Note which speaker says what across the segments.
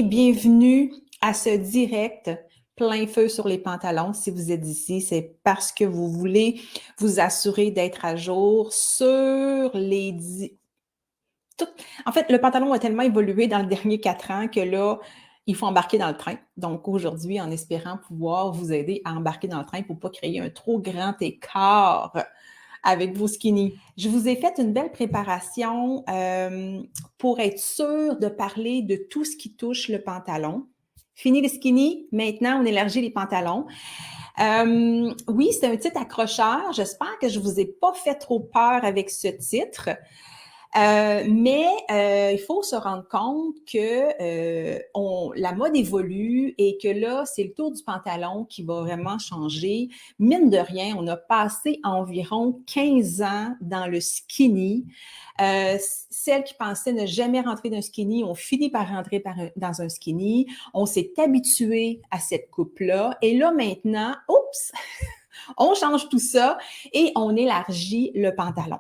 Speaker 1: Bienvenue à ce direct plein feu sur les pantalons. Si vous êtes ici, c'est parce que vous voulez vous assurer d'être à jour sur tout. En fait, le pantalon a tellement évolué dans les derniers 4 ans que là, il faut embarquer dans le train. Donc aujourd'hui, en espérant pouvoir vous aider à embarquer dans le train pour ne pas créer un trop grand écart avec vos skinny. Je vous ai fait une belle préparation pour être sûr de parler de tout ce qui touche le pantalon. Fini les skinny, maintenant on élargit les pantalons. Oui, c'est un titre accrocheur. J'espère que je ne vous ai pas fait trop peur avec ce titre. Mais il faut se rendre compte que la mode évolue et que là, c'est le tour du pantalon qui va vraiment changer. Mine de rien, on a passé environ 15 ans dans le skinny. Celles qui pensaient ne jamais rentrer dans un skinny ont fini par rentrer dans un skinny. On s'est habitué à cette coupe-là. Et là, maintenant, oups, on change tout ça et on élargit le pantalon.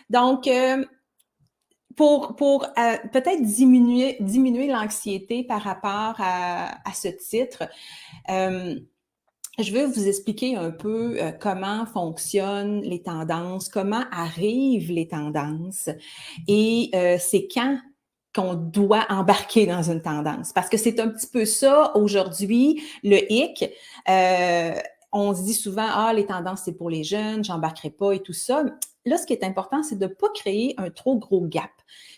Speaker 1: Donc, pour peut-être diminuer l'anxiété par rapport à ce titre, je vais vous expliquer un peu comment fonctionnent les tendances, comment arrivent les tendances et c'est quand qu'on doit embarquer dans une tendance. Parce que c'est un petit peu ça aujourd'hui, le hic. On se dit souvent, ah, les tendances, c'est pour les jeunes, j'embarquerai pas et tout ça. Là, ce qui est important, c'est de ne pas créer un trop gros gap.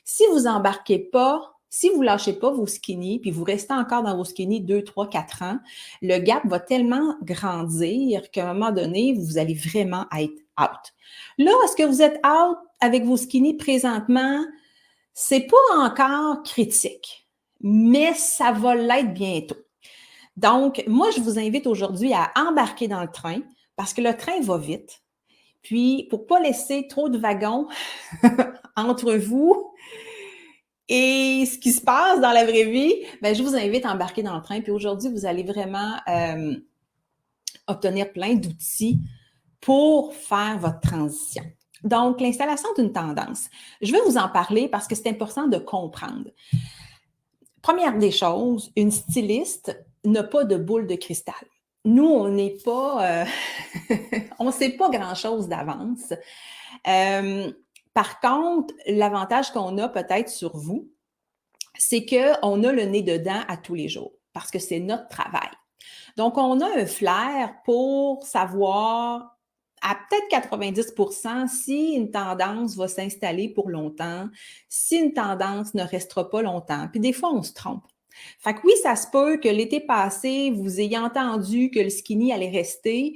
Speaker 1: Si vous embarquez pas, si vous lâchez pas vos skinny, puis vous restez encore dans vos skinny 2, 3, 4 ans, le gap va tellement grandir qu'à un moment donné, vous allez vraiment être out. Là, est-ce que vous êtes out avec vos skinny présentement? C'est pas encore critique, mais ça va l'être bientôt. Donc, moi, je vous invite aujourd'hui à embarquer dans le train parce que le train va vite. Puis, pour pas laisser trop de wagons entre vous et ce qui se passe dans la vraie vie, ben, je vous invite à embarquer dans le train. Puis aujourd'hui, vous allez vraiment obtenir plein d'outils pour faire votre transition. Donc, l'installation d'une tendance. Je vais vous en parler parce que c'est important de comprendre. Première des choses, une styliste n'a pas de boule de cristal. Nous, on n'est pas, on ne sait pas grand-chose d'avance. Par contre, l'avantage qu'on a peut-être sur vous, c'est qu'on a le nez dedans à tous les jours parce que c'est notre travail. Donc, on a un flair pour savoir à peut-être 90% si une tendance va s'installer pour longtemps, si une tendance ne restera pas longtemps. Puis des fois, on se trompe. Fait que oui, ça se peut que l'été passé, vous ayez entendu que le skinny allait rester,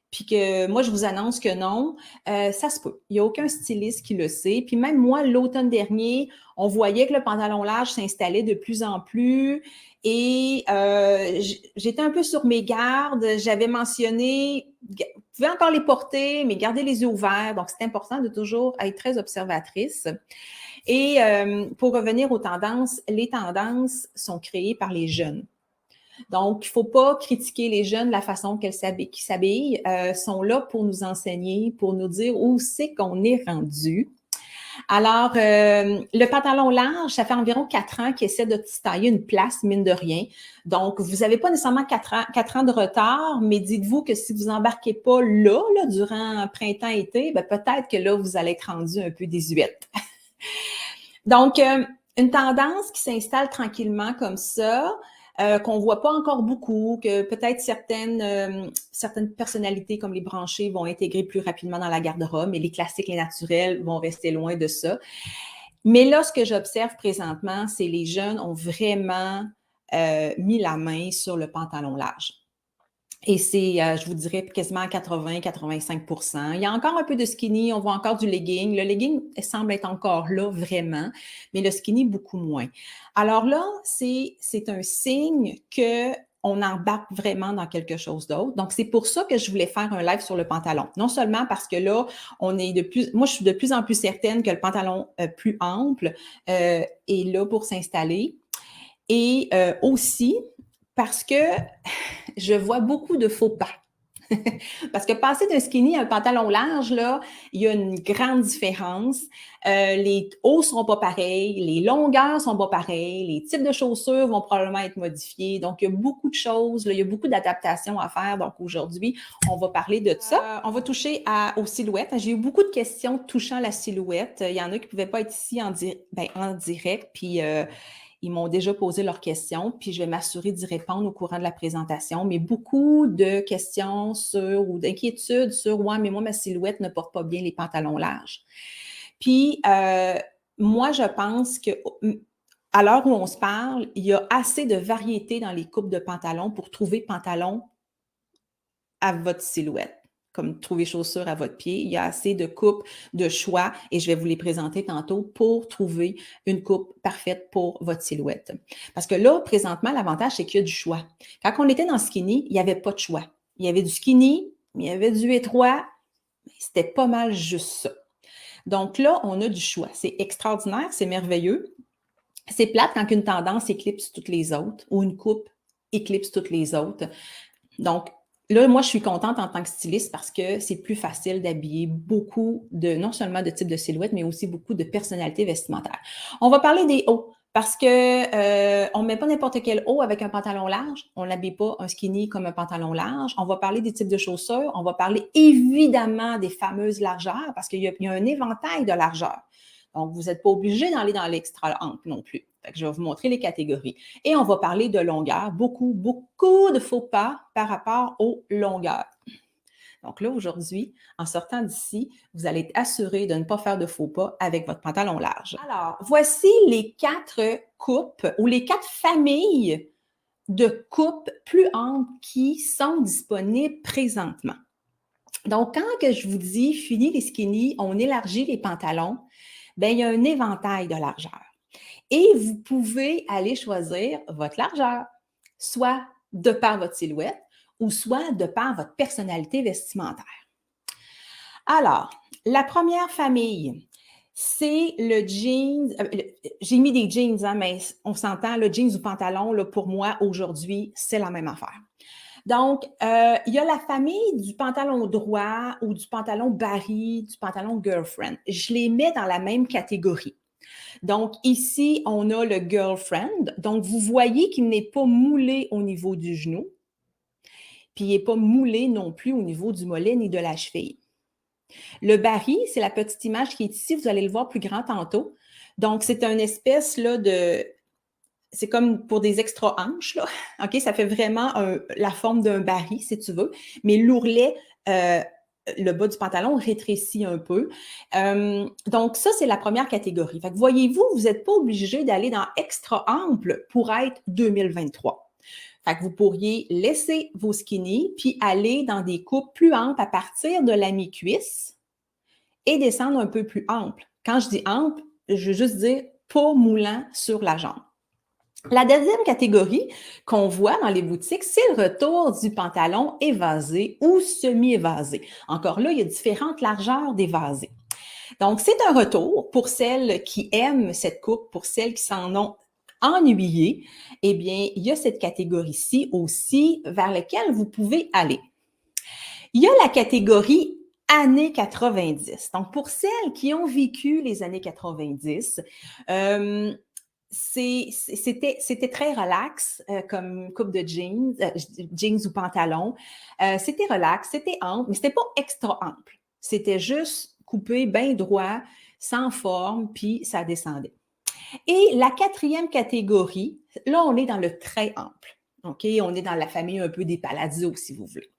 Speaker 1: puis que moi, je vous annonce que non, ça se peut. Il n'y a aucun styliste qui le sait. Puis même moi, l'automne dernier, on voyait que le pantalon large s'installait de plus en plus et j'étais un peu sur mes gardes. J'avais mentionné, vous pouvez encore les porter, mais gardez les yeux ouverts. Donc, c'est important de toujours être très observatrice. Et pour revenir aux tendances, les tendances sont créées par les jeunes. Donc, il ne faut pas critiquer les jeunes de la façon qu'ils s'habillent. Sont là pour nous enseigner, pour nous dire où c'est qu'on est rendu. Alors, le pantalon large, ça fait environ 4 ans qu'il essaie de se tailler une place, mine de rien. Donc, vous n'avez pas nécessairement 4 ans de retard, mais dites-vous que si vous embarquez pas là durant printemps-été, ben peut-être que là, vous allez être rendu un peu désuète. Donc, une tendance qui s'installe tranquillement comme ça, qu'on voit pas encore beaucoup, que peut-être certaines personnalités comme les branchés vont intégrer plus rapidement dans la garde-robe, mais les classiques, les naturels vont rester loin de ça. Mais là, ce que j'observe présentement, c'est les jeunes ont vraiment mis la main sur le pantalon large. Et c'est, je vous dirais, quasiment 80-85%. Il y a encore un peu de skinny, on voit encore du legging. Le legging semble être encore là vraiment, mais le skinny, beaucoup moins. Alors là, c'est un signe qu'on embarque vraiment dans quelque chose d'autre. Donc, c'est pour ça que je voulais faire un live sur le pantalon. Non seulement parce que là, moi, je suis de plus en plus certaine que le pantalon plus ample est là pour s'installer. Et aussi parce que je vois beaucoup de faux pas. Parce que passer d'un skinny à un pantalon large, là, il y a une grande différence. Les hauts ne seront pas pareils, les longueurs ne sont pas pareilles, les types de chaussures vont probablement être modifiés. Donc, il y a beaucoup de choses, là, il y a beaucoup d'adaptations à faire. Donc, aujourd'hui, on va parler de ça. On va toucher aux silhouettes. J'ai eu beaucoup de questions touchant la silhouette. Il y en a qui ne pouvaient pas être ici en direct, puis ils m'ont déjà posé leurs questions, puis je vais m'assurer d'y répondre au courant de la présentation. Mais beaucoup de questions ou d'inquiétudes sur « Ouais, mais moi, ma silhouette ne porte pas bien les pantalons larges. » Puis, moi, je pense que à l'heure où on se parle, il y a assez de variété dans les coupes de pantalons pour trouver pantalon à votre silhouette, comme trouver chaussures à votre pied. Il y a assez de coupes, de choix, et je vais vous les présenter tantôt pour trouver une coupe parfaite pour votre silhouette. Parce que là, présentement, l'avantage, c'est qu'il y a du choix. Quand on était dans le skinny, il n'y avait pas de choix. Il y avait du skinny, il y avait du étroit, mais c'était pas mal juste ça. Donc là, on a du choix. C'est extraordinaire, c'est merveilleux. C'est plate quand une tendance éclipse toutes les autres ou une coupe éclipse toutes les autres. Donc, là, moi, je suis contente en tant que styliste parce que c'est plus facile d'habiller beaucoup non seulement de types de silhouettes, mais aussi beaucoup de personnalités vestimentaires. On va parler des hauts parce que on ne met pas n'importe quel haut avec un pantalon large. On n'habille pas un skinny comme un pantalon large. On va parler des types de chaussures. On va parler évidemment des fameuses largeurs parce qu'il y a un éventail de largeurs. Donc, vous n'êtes pas obligé d'aller dans l'extra ample non plus. Fait que je vais vous montrer les catégories. Et on va parler de longueur. Beaucoup de faux pas par rapport aux longueurs. Donc là, aujourd'hui, en sortant d'ici, vous allez être assuré de ne pas faire de faux pas avec votre pantalon large. Alors, voici les 4 coupes ou les 4 familles de coupes plus amples qui sont disponibles présentement. Donc, quand que je vous dis fini les skinny, on élargit les pantalons, bien, il y a un éventail de largeur. Et vous pouvez aller choisir votre largeur, soit de par votre silhouette ou soit de par votre personnalité vestimentaire. Alors, la première famille, c'est le jeans. J'ai mis des jeans, hein, mais on s'entend, le jeans ou pantalon, là, pour moi, aujourd'hui, c'est la même affaire. Donc, il y a la famille du pantalon droit ou du pantalon Barry, du pantalon girlfriend. Je les mets dans la même catégorie. Donc, ici, on a le girlfriend. Donc, vous voyez qu'il n'est pas moulé au niveau du genou, puis il n'est pas moulé non plus au niveau du mollet ni de la cheville. Le Barry, c'est la petite image qui est ici. Vous allez le voir plus grand tantôt. Donc, c'est une espèce là, c'est comme pour des extra hanches, là. OK? Ça fait vraiment la forme d'un Barry, si tu veux. Mais l'ourlet, le bas du pantalon rétrécit un peu. Donc, ça, c'est la première catégorie. Fait que voyez-vous, vous n'êtes pas obligé d'aller dans extra ample pour être 2023. Fait que vous pourriez laisser vos skinny puis aller dans des coupes plus amples à partir de la mi-cuisse et descendre un peu plus ample. Quand je dis ample, je veux juste dire pas moulant sur la jambe. La deuxième catégorie qu'on voit dans les boutiques, c'est le retour du pantalon évasé ou semi-évasé. Encore là, il y a différentes largeurs d'évasé. Donc, c'est un retour pour celles qui aiment cette coupe, pour celles qui s'en ont ennuyé. Eh bien, il y a cette catégorie-ci aussi vers laquelle vous pouvez aller. Il y a la catégorie années 90. Donc, pour celles qui ont vécu les années 90, c'était très relax comme coupe de jeans, jeans ou pantalon. C'était relax, c'était ample, mais c'était pas extra ample. C'était juste coupé bien droit, sans forme, puis ça descendait. Et la quatrième catégorie, là, on est dans le très ample. OK? On est dans la famille un peu des palazzo, si vous voulez.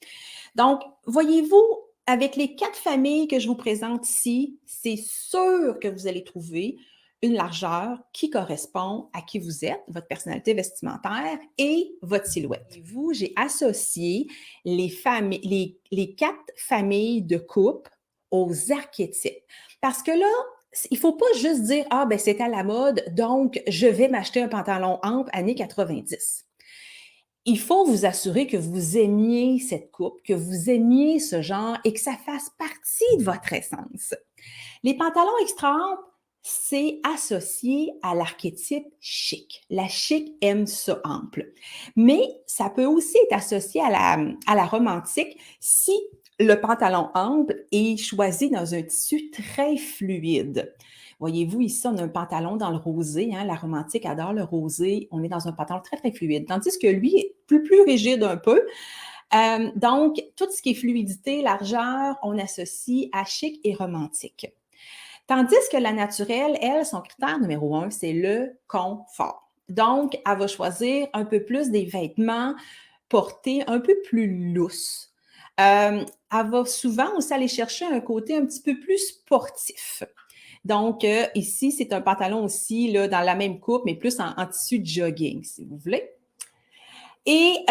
Speaker 1: Donc, voyez-vous, avec les 4 familles que je vous présente ici, c'est sûr que vous allez trouver une largeur qui correspond à qui vous êtes, votre personnalité vestimentaire et votre silhouette. Et vous, j'ai associé les 4 familles de coupes aux archétypes. Parce que là, il ne faut pas juste dire « Ah, ben c'est à la mode, donc je vais m'acheter un pantalon ample années 90 ». Il faut vous assurer que vous aimiez cette coupe, que vous aimiez ce genre et que ça fasse partie de votre essence. Les pantalons extra amples, c'est associé à l'archétype chic. La chic aime ça ample. Mais ça peut aussi être associé à la romantique si le pantalon ample est choisi dans un tissu très fluide. Voyez-vous, ici, on a un pantalon dans le rosé. Hein, la romantique adore le rosé. On est dans un pantalon très, très fluide. Tandis que lui est plus rigide un peu. Donc, tout ce qui est fluidité, largeur, on associe à chic et romantique. Tandis que la naturelle, elle, son critère numéro 1, c'est le confort. Donc, elle va choisir un peu plus des vêtements portés un peu plus lousses. Elle va souvent aussi aller chercher un côté un petit peu plus sportif. Donc, ici, c'est un pantalon aussi là, dans la même coupe, mais plus en tissu de jogging, si vous voulez. Et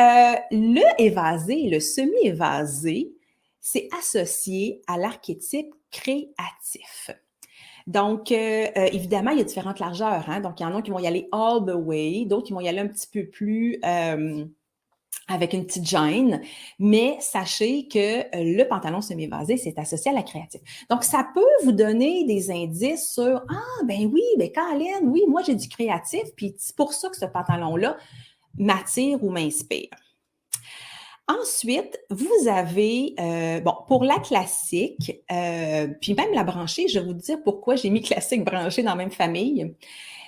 Speaker 1: le évasé, le semi-évasé, c'est associé à l'archétype créatif. Donc, évidemment, il y a différentes largeurs. Hein? Donc, il y en a qui vont y aller all the way, d'autres qui vont y aller un petit peu plus avec une petite gêne. Mais sachez que le pantalon semi-évasé, c'est associé à la créative. Donc, ça peut vous donner des indices sur « Ah, ben oui, ben Caroline, oui, moi j'ai du créatif, puis c'est pour ça que ce pantalon-là m'attire ou m'inspire. » Ensuite, vous avez, bon, pour la classique, puis même la branchée, je vais vous dire pourquoi j'ai mis classique branchée dans la même famille.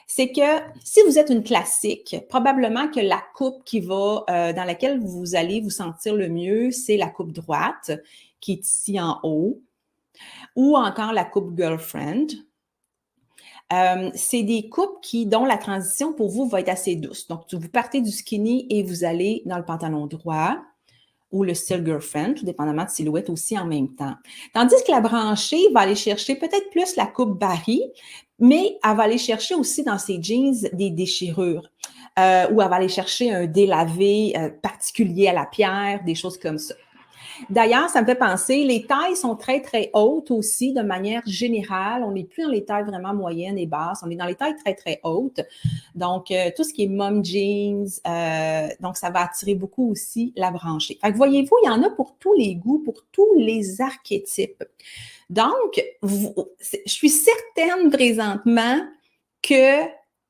Speaker 1: C'est que si vous êtes une classique, probablement que la coupe qui va, dans laquelle vous allez vous sentir le mieux, c'est la coupe droite, qui est ici en haut, ou encore la coupe girlfriend. C'est des coupes dont la transition pour vous va être assez douce. Donc, vous partez du skinny et vous allez dans le pantalon droit ou le style girlfriend, tout dépendamment de silhouette aussi en même temps. Tandis que la branchée va aller chercher peut-être plus la coupe Barry, mais elle va aller chercher aussi dans ses jeans des déchirures, ou elle va aller chercher un délavé particulier à la pierre, des choses comme ça. D'ailleurs, ça me fait penser, les tailles sont très, très hautes aussi de manière générale. On n'est plus dans les tailles vraiment moyennes et basses. On est dans les tailles très, très hautes. Donc, tout ce qui est mom jeans, donc ça va attirer beaucoup aussi la branchée. Fait que voyez-vous, il y en a pour tous les goûts, pour tous les archétypes. Donc, je suis certaine présentement que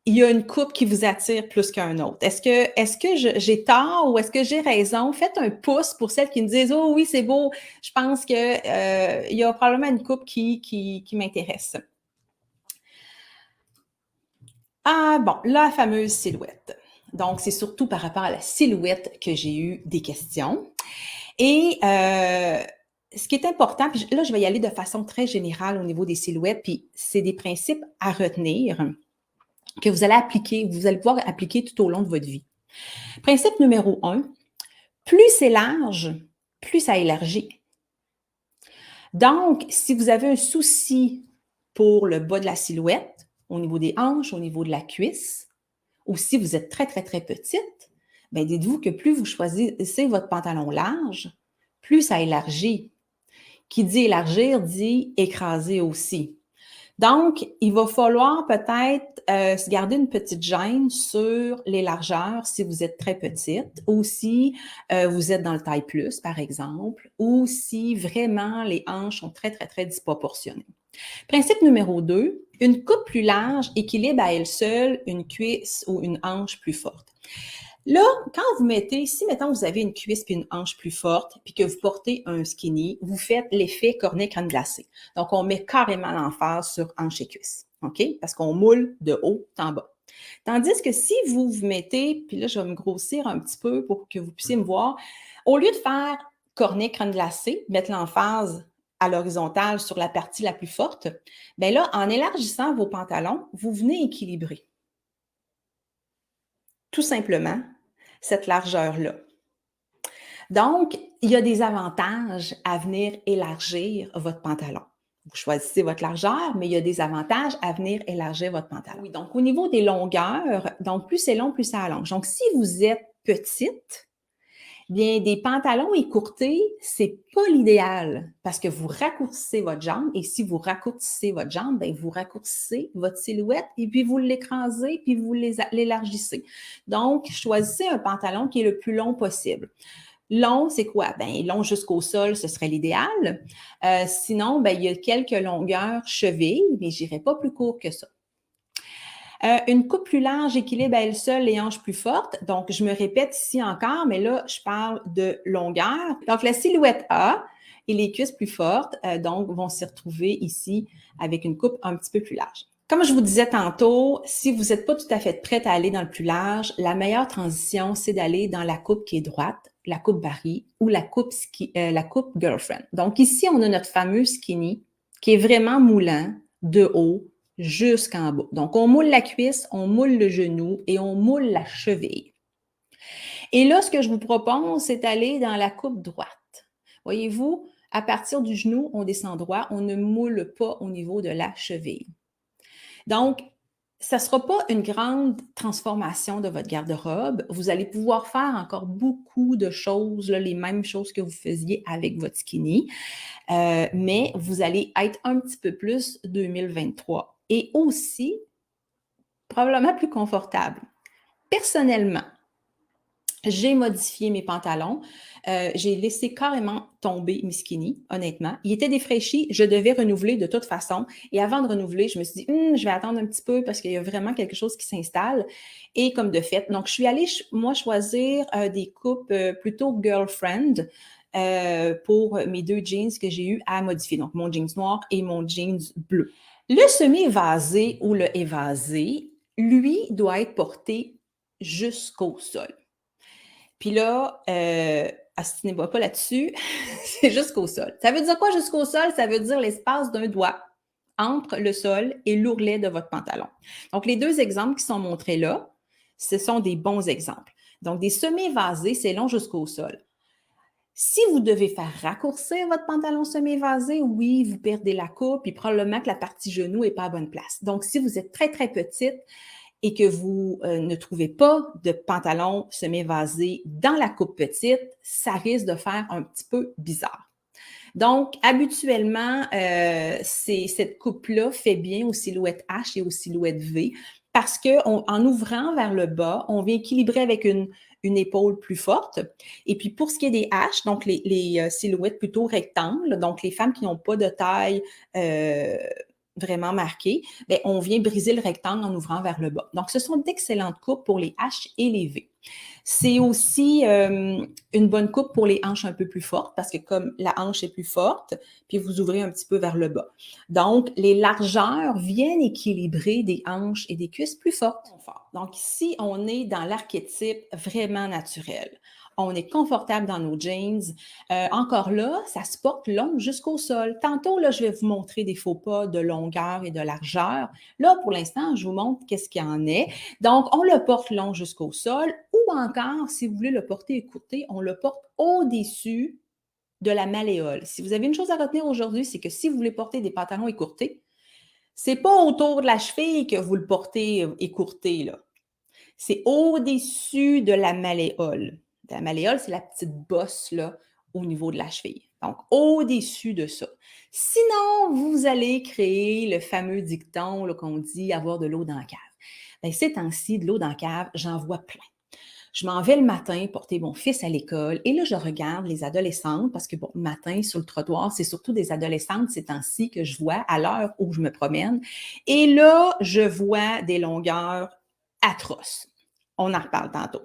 Speaker 1: il y a une coupe qui vous attire plus qu'un autre. Est-ce que j'ai tort ou est-ce que j'ai raison? Faites un pouce pour celles qui me disent « Oh oui, c'est beau, je pense qu'il y a probablement une coupe qui m'intéresse. » Ah bon, la fameuse silhouette. Donc, c'est surtout par rapport à la silhouette que j'ai eu des questions. Et ce qui est important, puis là, je vais y aller de façon très générale au niveau des silhouettes, puis c'est des principes à retenir que vous allez pouvoir appliquer tout au long de votre vie. Principe numéro 1, plus c'est large, plus ça élargit. Donc, si vous avez un souci pour le bas de la silhouette, au niveau des hanches, au niveau de la cuisse, ou si vous êtes très, très, très petite, bien, dites-vous que plus vous choisissez votre pantalon large, plus ça élargit. Qui dit élargir, dit écraser aussi. Donc, il va falloir peut-être se garder une petite gêne sur les largeurs si vous êtes très petite ou si vous êtes dans le taille plus, par exemple, ou si vraiment les hanches sont très, très, très disproportionnées. Principe numéro 2, une coupe plus large équilibre à elle seule une cuisse ou une hanche plus forte. Là, quand vous mettez, si mettons vous avez une cuisse puis une hanche plus forte, puis que vous portez un skinny, vous faites l'effet cornet crème glacée. Donc, on met carrément l'emphase sur hanche et cuisse, OK? Parce qu'on moule de haut en bas. Tandis que si vous mettez, puis là, je vais me grossir un petit peu pour que vous puissiez me voir, au lieu de faire cornet crème glacée, mettre l'emphase à l'horizontale sur la partie la plus forte, bien là, en élargissant vos pantalons, vous venez équilibrer. Tout simplement, cette largeur-là. Donc, il y a des avantages à venir élargir votre pantalon. Vous choisissez votre largeur, mais il y a des avantages à venir élargir votre pantalon. Oui, donc, au niveau des longueurs, donc plus c'est long, plus ça allonge. Donc, si vous êtes petite, bien, des pantalons écourtés, c'est pas l'idéal parce que vous raccourcissez votre jambe et si vous raccourcissez votre jambe, bien, vous raccourcissez votre silhouette et puis vous l'écrasez puis vous l'élargissez. Donc, choisissez un pantalon qui est le plus long possible. Long, c'est quoi? Ben, long jusqu'au sol, ce serait l'idéal. Sinon, ben, il y a quelques longueurs cheville, mais je n'irai pas plus court que ça. Une coupe plus large équilibre à elle seule les hanches plus fortes. Donc, je me répète ici encore, mais là, je parle de longueur. Donc, la silhouette A et les cuisses plus fortes, donc, vont s'y retrouver ici avec une coupe un petit peu plus large. Comme je vous disais tantôt, si vous n'êtes pas tout à fait prête à aller dans le plus large, la meilleure transition, c'est d'aller dans la coupe qui est droite, la coupe Barry ou la coupe girlfriend. Donc ici, on a notre fameux skinny qui est vraiment moulant de haut jusqu'en bas. Donc, on moule la cuisse, on moule le genou et on moule la cheville. Et là, ce que je vous propose, c'est d'aller dans la coupe droite. Voyez-vous, à partir du genou, on descend droit, on ne moule pas au niveau de la cheville. Donc, ça ne sera pas une grande transformation de votre garde-robe. Vous allez pouvoir faire encore beaucoup de choses, là, les mêmes choses que vous faisiez avec votre skinny, mais vous allez être un petit peu plus 2023 et aussi probablement plus confortable. Personnellement, j'ai modifié mes pantalons. J'ai laissé carrément tomber mes skinny, honnêtement. Ils étaient défraîchis, je devais renouveler de toute façon. Et avant de renouveler, je me suis dit, je vais attendre un petit peu parce qu'il y a vraiment quelque chose qui s'installe. Et comme de fait, donc je suis allée, moi, choisir des coupes plutôt girlfriend pour mes deux jeans que j'ai eu à modifier. Donc, mon jeans noir et mon jeans bleu. Le semi-évasé ou le évasé, lui, doit être porté jusqu'au sol. Puis là, assinez-moi pas là-dessus, c'est jusqu'au sol. Ça veut dire quoi jusqu'au sol? Ça veut dire l'espace d'un doigt entre le sol et l'ourlet de votre pantalon. Donc, les deux exemples qui sont montrés là, ce sont des bons exemples. Donc, des semi-évasés, c'est long jusqu'au sol. Si vous devez faire raccourcir votre pantalon semi-évasé, oui, vous perdez la coupe, puis probablement que la partie genou n'est pas à bonne place. Donc, si vous êtes très, très petite, et que vous ne trouvez pas de pantalon semi-évasé dans la coupe petite, ça risque de faire un petit peu bizarre. Donc, habituellement, cette coupe-là fait bien aux silhouettes H et aux silhouettes V parce qu'en ouvrant vers le bas, on vient équilibrer avec une épaule plus forte. Et puis, pour ce qui est des H, donc les silhouettes plutôt rectangles, donc les femmes qui n'ont pas de taille vraiment marquée, bien, on vient briser le rectangle en ouvrant vers le bas. Donc, ce sont d'excellentes coupes pour les H et les V. C'est aussi une bonne coupe pour les hanches un peu plus fortes parce que comme la hanche est plus forte, puis vous ouvrez un petit peu vers le bas. Donc, les largeurs viennent équilibrer des hanches et des cuisses plus fortes. Donc, ici, on est dans l'archétype vraiment naturel. On est confortable dans nos jeans. Encore là, ça se porte long jusqu'au sol. Tantôt, là, je vais vous montrer des faux pas de longueur et de largeur. Là, pour l'instant, je vous montre qu'est-ce qu'il y en est. Donc, on le porte long jusqu'au sol ou encore, si vous voulez le porter écourté, on le porte au-dessus de la malléole. Si vous avez une chose à retenir aujourd'hui, c'est que si vous voulez porter des pantalons écourtés, c'est pas autour de la cheville que vous le portez écourté, là. C'est au-dessus de la malléole. La malléole, c'est la petite bosse là, au niveau de la cheville. Donc, au-dessus de ça. Sinon, vous allez créer le fameux dicton qu'on dit avoir de l'eau dans la cave. Bien, ces temps-ci, de l'eau dans la cave, j'en vois plein. Je m'en vais le matin porter mon fils à l'école et là, je regarde les adolescentes parce que, bon, le matin, sur le trottoir, c'est surtout des adolescentes ces temps-ci que je vois à l'heure où je me promène. Et là, je vois des longueurs atroces. On en reparle tantôt.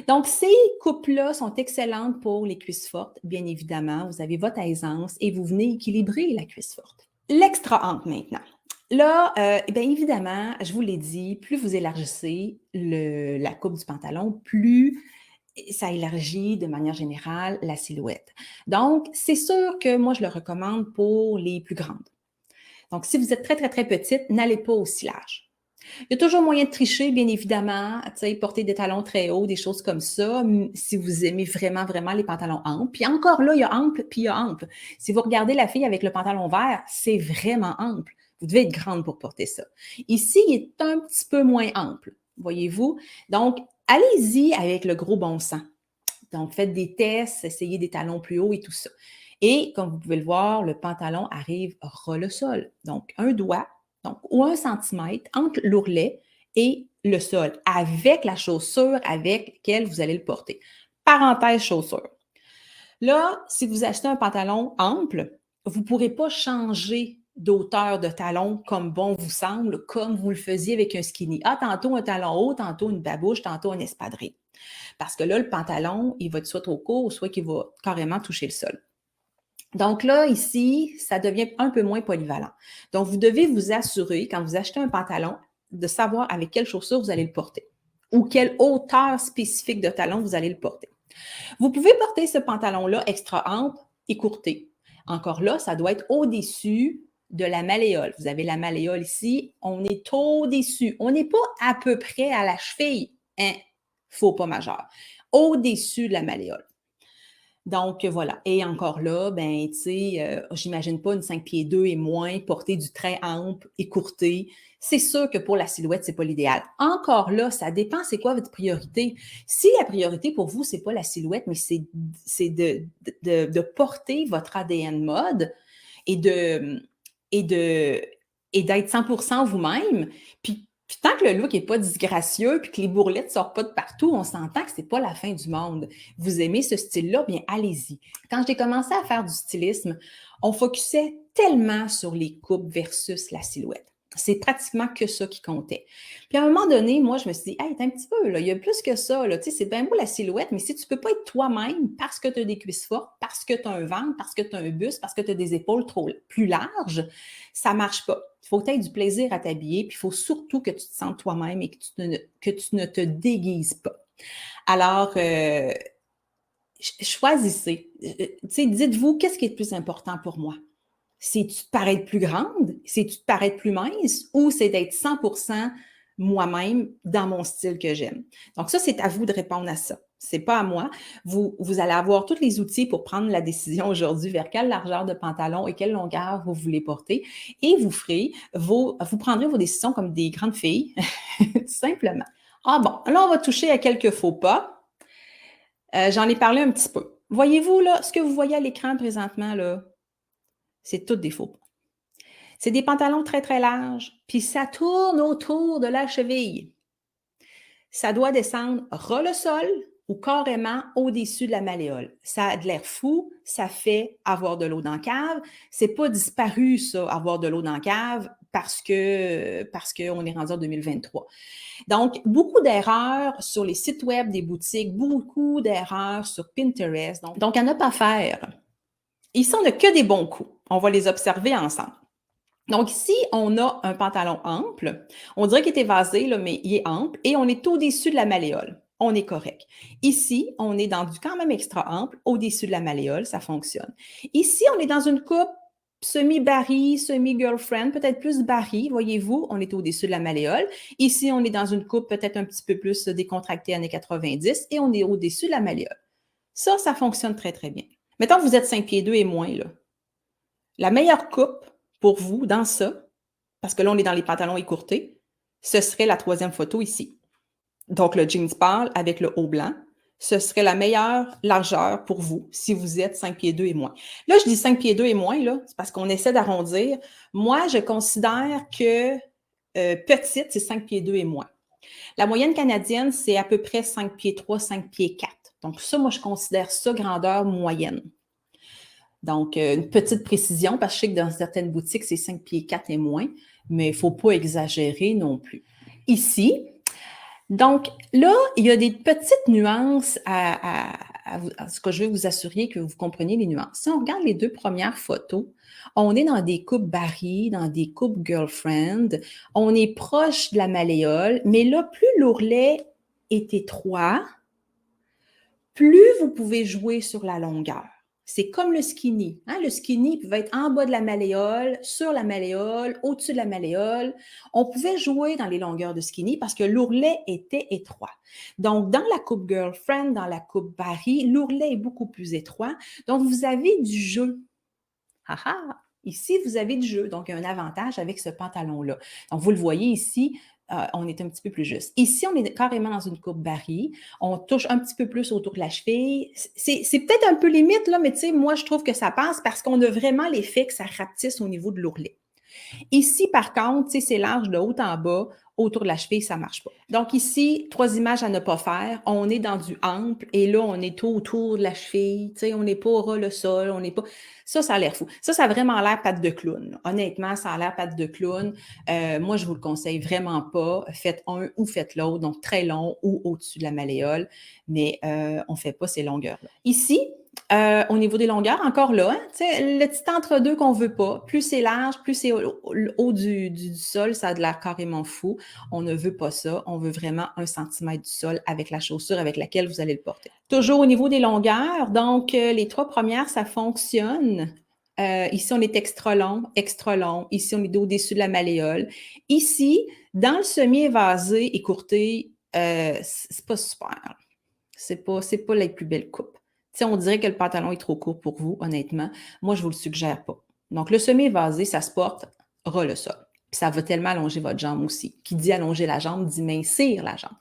Speaker 1: Donc, ces coupes-là sont excellentes pour les cuisses fortes, bien évidemment. Vous avez votre aisance et vous venez équilibrer la cuisse forte. L'extra-hanche maintenant. Là, bien évidemment, je vous l'ai dit, plus vous élargissez la coupe du pantalon, plus ça élargit de manière générale la silhouette. Donc, c'est sûr que moi, je le recommande pour les plus grandes. Donc, si vous êtes très, très, très petite, n'allez pas aussi large. Il y a toujours moyen de tricher, bien évidemment, tu sais, porter des talons très hauts, des choses comme ça, si vous aimez vraiment, vraiment les pantalons amples. Puis encore là, il y a ample, puis il y a ample. Si vous regardez la fille avec le pantalon vert, c'est vraiment ample. Vous devez être grande pour porter ça. Ici, il est un petit peu moins ample, voyez-vous. Donc, allez-y avec le gros bon sens. Donc, faites des tests, essayez des talons plus hauts et tout ça. Et comme vous pouvez le voir, le pantalon arrive ras le sol. Donc, un doigt, donc, ou 1 centimètre entre l'ourlet et le sol, avec la chaussure avec laquelle vous allez le porter. Parenthèse chaussure. Là, si vous achetez un pantalon ample, vous ne pourrez pas changer d'auteur de talon comme bon vous semble, comme vous le faisiez avec un skinny. Ah, tantôt un talon haut, tantôt une babouche, tantôt un espadrille. Parce que là, le pantalon, il va être soit trop court, soit qu'il va carrément toucher le sol. Donc là, ici, ça devient un peu moins polyvalent. Donc, vous devez vous assurer, quand vous achetez un pantalon, de savoir avec quelle chaussure vous allez le porter ou quelle hauteur spécifique de talon vous allez le porter. Vous pouvez porter ce pantalon-là extra ample, écourté. Encore là, ça doit être au-dessus de la malléole. Vous avez la malléole ici, on est au-dessus. On n'est pas à peu près à la cheville, hein? Faux pas majeur. Au-dessus de la malléole. Donc, voilà. Et encore là, ben, tu sais, j'imagine pas une 5 pieds 2 et moins, porter du très ample, écourté. C'est sûr que pour la silhouette, c'est pas l'idéal. Encore là, ça dépend c'est quoi votre priorité. Si la priorité pour vous, c'est pas la silhouette, mais c'est de porter votre ADN mode et d'être 100% vous-même, puis tant que le look n'est pas disgracieux, puis que les bourrelettes ne sortent pas de partout, on s'entend que ce n'est pas la fin du monde. Vous aimez ce style-là, bien allez-y. Quand j'ai commencé à faire du stylisme, on focusait tellement sur les coupes versus la silhouette. C'est pratiquement que ça qui comptait. Puis à un moment donné, moi, je me suis dit, hey, un petit peu, là, il y a plus que ça. Là. Tu sais, c'est bien beau la silhouette, mais si tu ne peux pas être toi-même parce que tu as des cuisses fortes, parce que tu as un ventre, parce que tu as un buste, parce que tu as des épaules plus larges, ça ne marche pas. Il faut que tu aies du plaisir à t'habiller, puis il faut surtout que tu te sentes toi-même et que tu ne te déguises pas. Alors, choisissez. Dites-vous, qu'est-ce qui est le plus important pour moi? C'est-tu de paraître plus grande? C'est-tu de paraître plus mince? Ou c'est d'être 100% moi-même dans mon style que j'aime? Donc ça, c'est à vous de répondre à ça. C'est pas à moi. Vous allez avoir tous les outils pour prendre la décision aujourd'hui vers quelle largeur de pantalon et quelle longueur vous voulez porter. Et vous prendrez vos décisions comme des grandes filles, tout simplement. Ah bon, là, on va toucher à quelques faux pas. J'en ai parlé un petit peu. Voyez-vous, là, ce que vous voyez à l'écran présentement, là, c'est tout des faux pas. C'est des pantalons très, très larges, puis ça tourne autour de la cheville. Ça doit descendre ras le sol ou carrément au-dessus de la malléole. Ça a de l'air fou, ça fait avoir de l'eau dans la cave. C'est pas disparu, ça, avoir de l'eau dans la cave, parce qu'on est rendu en 2023. Donc, beaucoup d'erreurs sur les sites web des boutiques, beaucoup d'erreurs sur Pinterest. Donc, à ne pas faire. Ici, on n'a que des bons coups. On va les observer ensemble. Donc, ici, on a un pantalon ample. On dirait qu'il est évasé, là, mais il est ample et on est au-dessus de la malléole. On est correct. Ici, on est dans du quand même extra ample, au-dessus de la malléole, ça fonctionne. Ici, on est dans une coupe semi-Barry, semi-girlfriend, peut-être plus Barry, voyez-vous, on est au-dessus de la malléole. Ici, on est dans une coupe peut-être un petit peu plus décontractée années 90 et on est au-dessus de la malléole. Ça fonctionne très, très bien. Mettons que vous êtes 5 pieds 2 et moins, là. La meilleure coupe pour vous dans ça, parce que là, on est dans les pantalons écourtés, ce serait la troisième photo ici. Donc, le jeans pâle avec le haut blanc, ce serait la meilleure largeur pour vous si vous êtes 5 pieds 2 et moins. Là, je dis 5 pieds 2 et moins, là, c'est parce qu'on essaie d'arrondir. Moi, je considère que petite, c'est 5 pieds 2 et moins. La moyenne canadienne, c'est à peu près 5 pieds 3, 5 pieds 4. Donc, ça, moi, je considère ça grandeur moyenne. Donc, une petite précision, parce que je sais que dans certaines boutiques, c'est 5 pieds 4 et moins, mais il ne faut pas exagérer non plus. Ici, donc là, il y a des petites nuances à ce que je veux vous assurer que vous compreniez les nuances. Si on regarde les deux premières photos, on est dans des coupes Barry, dans des coupes girlfriend, on est proche de la malléole, mais là, plus l'ourlet est étroit, plus vous pouvez jouer sur la longueur. C'est comme le skinny. Hein? Le skinny pouvait être en bas de la malléole, sur la malléole, au-dessus de la malléole. On pouvait jouer dans les longueurs de skinny parce que l'ourlet était étroit. Donc, dans la coupe girlfriend, dans la coupe Barry, l'ourlet est beaucoup plus étroit. Donc, vous avez du jeu. Ici, vous avez du jeu. Donc, il y a un avantage avec ce pantalon-là. Donc, vous le voyez ici, on est un petit peu plus juste. Ici, on est carrément dans une coupe Barry. On touche un petit peu plus autour de la cheville. C'est peut-être un peu limite, là, mais tu sais, moi, je trouve que ça passe parce qu'on a vraiment l'effet que ça rapetisse au niveau de l'ourlet. Ici, par contre, c'est large de haut en bas, autour de la cheville, ça ne marche pas. Donc ici, 3 images à ne pas faire. On est dans du ample et là, on est tout autour de la cheville. On n'est pas au ras le sol, on n'est pas... Ça a l'air fou. Ça a vraiment l'air patte de clown, là. Honnêtement, ça a l'air patte de clown. Moi, je vous le conseille vraiment pas. Faites un ou faites l'autre, donc très long ou au-dessus de la malléole, mais on ne fait pas ces longueurs-là. Ici, au niveau des longueurs, encore là, hein, le petit entre-deux qu'on ne veut pas. Plus c'est large, plus c'est haut du sol, ça a de l'air carrément fou. On ne veut pas ça. On veut vraiment 1 centimètre du sol avec la chaussure avec laquelle vous allez le porter. Toujours au niveau des longueurs, donc les 3 premières, ça fonctionne. Ici, on est extra long, extra long. Ici, on est au-dessus de la malléole. Ici, dans le semi-évasé écourté, c'est pas super. C'est pas les plus belles coupes. On dirait que le pantalon est trop court pour vous, honnêtement. Moi, je ne vous le suggère pas. Donc, le semi-évasé, ça se porte ras le sol. Puis ça va tellement allonger votre jambe aussi. Qui dit allonger la jambe, dit mincir la jambe.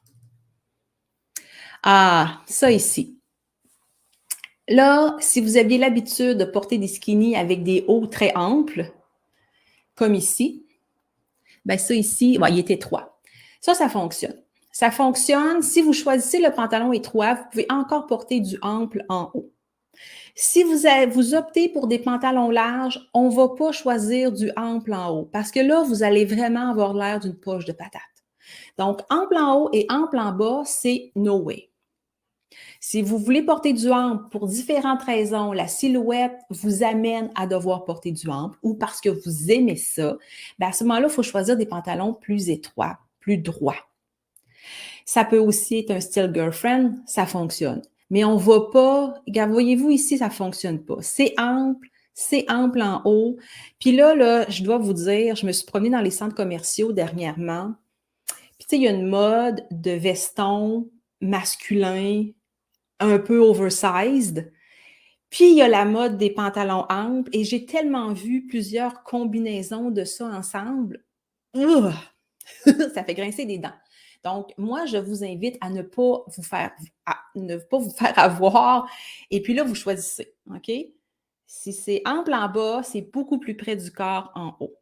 Speaker 1: Ah, ça ici. Là, si vous aviez l'habitude de porter des skinny avec des hauts très amples, comme ici, bien ça ici, il est étroit. Ça fonctionne. Ça fonctionne. Si vous choisissez le pantalon étroit, vous pouvez encore porter du ample en haut. Si vous optez pour des pantalons larges, on ne va pas choisir du ample en haut parce que là, vous allez vraiment avoir l'air d'une poche de patate. Donc, ample en haut et ample en bas, c'est no way. Si vous voulez porter du ample pour différentes raisons, la silhouette vous amène à devoir porter du ample ou parce que vous aimez ça, bien à ce moment-là, il faut choisir des pantalons plus étroits, plus droits. Ça peut aussi être un style girlfriend, ça fonctionne. Mais on ne va pas, regarde, voyez-vous ici, ça ne fonctionne pas. C'est ample en haut. Puis là, je dois vous dire, je me suis promenée dans les centres commerciaux dernièrement. Puis il y a une mode de vestons masculins, un peu oversized. Puis il y a la mode des pantalons amples et j'ai tellement vu plusieurs combinaisons de ça ensemble. Ça fait grincer des dents. Donc, moi, je vous invite à ne pas vous faire avoir. Et puis là, vous choisissez, OK? Si c'est ample en bas, c'est beaucoup plus près du corps en haut.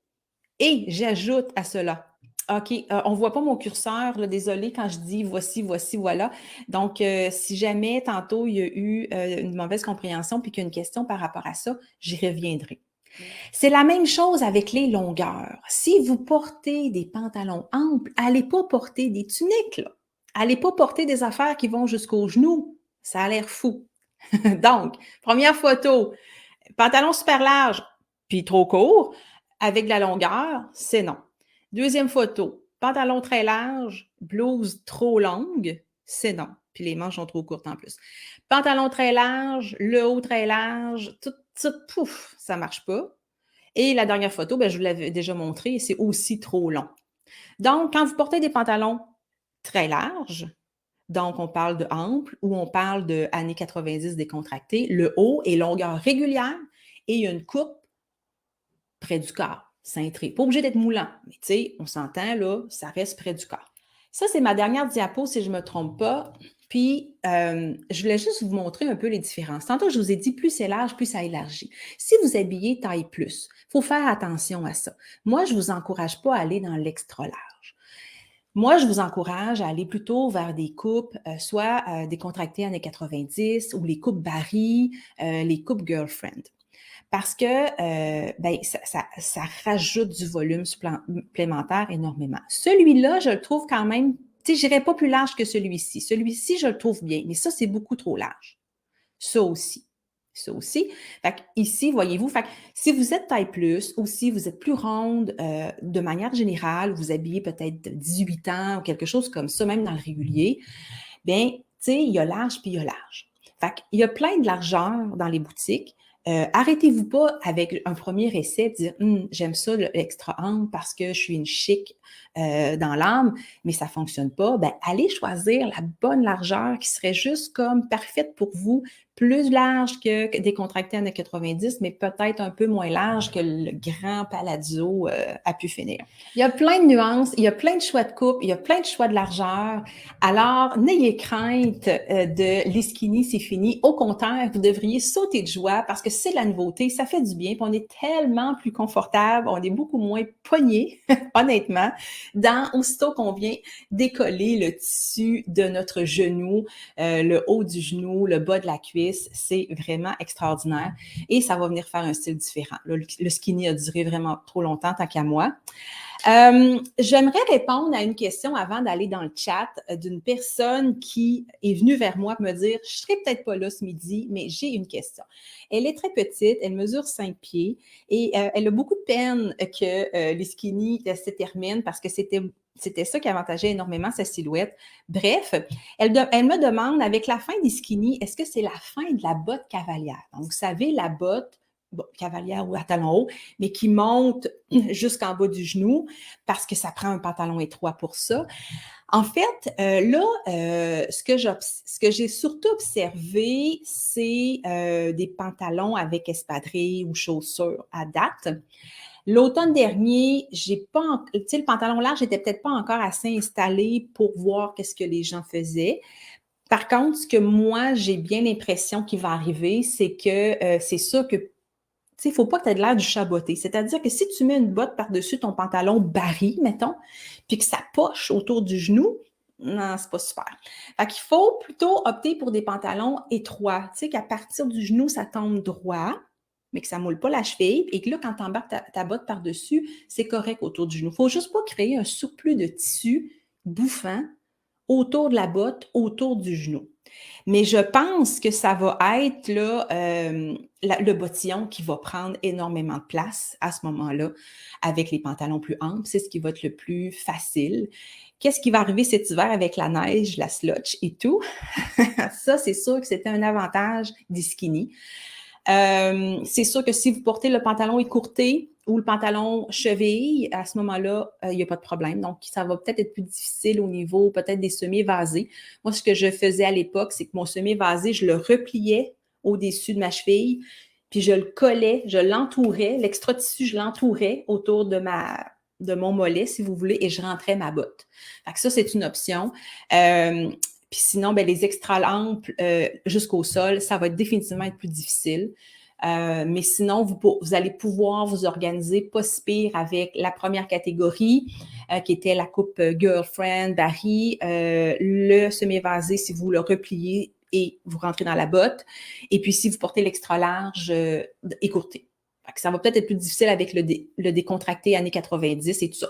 Speaker 1: Et j'ajoute à cela, OK, on ne voit pas mon curseur, là, désolé quand je dis voici, voici, voilà. Donc, si jamais tantôt il y a eu une mauvaise compréhension puis qu'il y a une question par rapport à ça, j'y reviendrai. C'est la même chose avec les longueurs. Si vous portez des pantalons amples, allez pas porter des tuniques, là. Allez pas porter des affaires qui vont jusqu'aux genoux. Ça a l'air fou. Donc, première photo, pantalon super large, puis trop court, avec de la longueur, c'est non. Deuxième photo, pantalon très large, blouse trop longue, c'est non. Puis les manches sont trop courtes en plus. Pantalon très large, le haut très large, tout, pouf, ça marche pas. Et la dernière photo, je vous l'avais déjà montré, c'est aussi trop long. Donc, quand vous portez des pantalons très larges, donc on parle de ample ou on parle de années 90 décontractées, le haut est longueur régulière et il y a une coupe près du corps, cintrée. Pas obligé d'être moulant, mais tu sais, on s'entend là, ça reste près du corps. Ça, c'est ma dernière diapo, si je ne me trompe pas. Puis, je voulais juste vous montrer un peu les différences. Tantôt, je vous ai dit, plus c'est large, plus ça élargit. Si vous habillez taille plus, il faut faire attention à ça. Moi, je ne vous encourage pas à aller dans l'extra large. Moi, je vous encourage à aller plutôt vers des coupes, soit décontractées années 90 ou les coupes Barry, les coupes girlfriend. Parce que ça rajoute du volume supplémentaire énormément. Celui-là, je le trouve quand même, tu sais, je n'irais pas plus large que celui-ci. Celui-ci, je le trouve bien, mais ça, c'est beaucoup trop large. Ça aussi. Ça aussi. Fait que ici, voyez-vous, fait que si vous êtes taille plus ou si vous êtes plus ronde, de manière générale, vous habillez peut-être 18 ans ou quelque chose comme ça, même dans le régulier, bien, tu sais, il y a large puis il y a large. Fait qu'il y a plein de largeur dans les boutiques. Arrêtez-vous pas avec un premier essai de dire j'aime ça l'extra ample parce que je suis une chic dans l'âme, mais ça fonctionne pas. Ben, allez choisir la bonne largeur qui serait juste comme parfaite pour vous, plus large que décontracté années 90, mais peut-être un peu moins large que le grand palazzo a pu finir. Il y a plein de nuances, il y a plein de choix de coupe, il y a plein de choix de largeur. Alors, n'ayez crainte de les skinny, c'est fini. Au contraire, vous devriez sauter de joie parce que c'est de la nouveauté, ça fait du bien, puis on est tellement plus confortable, on est beaucoup moins pogné, honnêtement, aussitôt qu'on vient décoller le tissu de notre genou, le haut du genou, le bas de la cuisse, c'est vraiment extraordinaire et ça va venir faire un style différent. Là, le skinny a duré vraiment trop longtemps, tant qu'à moi. J'aimerais répondre à une question avant d'aller dans le chat d'une personne qui est venue vers moi pour me dire « Je serai peut-être pas là ce midi, mais j'ai une question. » Elle est très petite, elle mesure 5 pieds et elle a beaucoup de peine que les skinny se terminent parce que c'était ça qui avantageait énormément sa silhouette. Bref, elle me demande, avec la fin des skinny, est-ce que c'est la fin de la botte cavalière? Donc, vous savez, la botte cavalière ou à talons hauts, mais qui monte jusqu'en bas du genou parce que ça prend un pantalon étroit pour ça. En fait, ce que j'ai surtout observé, c'est des pantalons avec espadrilles ou chaussures à date. L'automne dernier, le pantalon large n'était peut-être pas encore assez installé pour voir qu'est-ce que les gens faisaient. Par contre, ce que moi, j'ai bien l'impression qu'il va arriver, c'est que c'est ça que il ne faut pas que tu aies de l'air du chaboté. C'est-à-dire que si tu mets une botte par-dessus ton pantalon barré, mettons, puis que ça poche autour du genou, non, c'est pas super. Fait qu'il faut plutôt opter pour des pantalons étroits. Tu sais, qu'à partir du genou, ça tombe droit, mais que ça ne moule pas la cheville. Et que là, quand tu embarques ta botte par-dessus, c'est correct autour du genou. Il ne faut juste pas créer un surplus de tissu bouffant autour de la botte, autour du genou. Mais je pense que ça va être là, le bottillon qui va prendre énormément de place à ce moment-là avec les pantalons plus amples. C'est ce qui va être le plus facile. Qu'est-ce qui va arriver cet hiver avec la neige, la slush et tout? Ça, c'est sûr que c'était un avantage des skinny. C'est sûr que si vous portez le pantalon écourté ou le pantalon cheville, à ce moment-là, il n'y a pas de problème. Donc, ça va peut-être être plus difficile au niveau peut-être des semelles vasés. Moi, ce que je faisais à l'époque, c'est que mon semelle vasé, je le repliais au-dessus de ma cheville, puis je le collais, je l'entourais, l'extra tissu, je l'entourais autour de mon mollet, si vous voulez, et je rentrais ma botte. Fait que ça, c'est une option. Puis sinon, les extra amples jusqu'au sol, ça va définitivement être plus difficile. Mais sinon, vous allez pouvoir vous organiser pas si pire avec la première catégorie, qui était la coupe Girlfriend, Barry, le semi-vasé si vous le repliez et vous rentrez dans la botte. Et puis, si vous portez l'extra large, écourté. Ça va peut-être être plus difficile avec le décontracté années 90 et tout ça.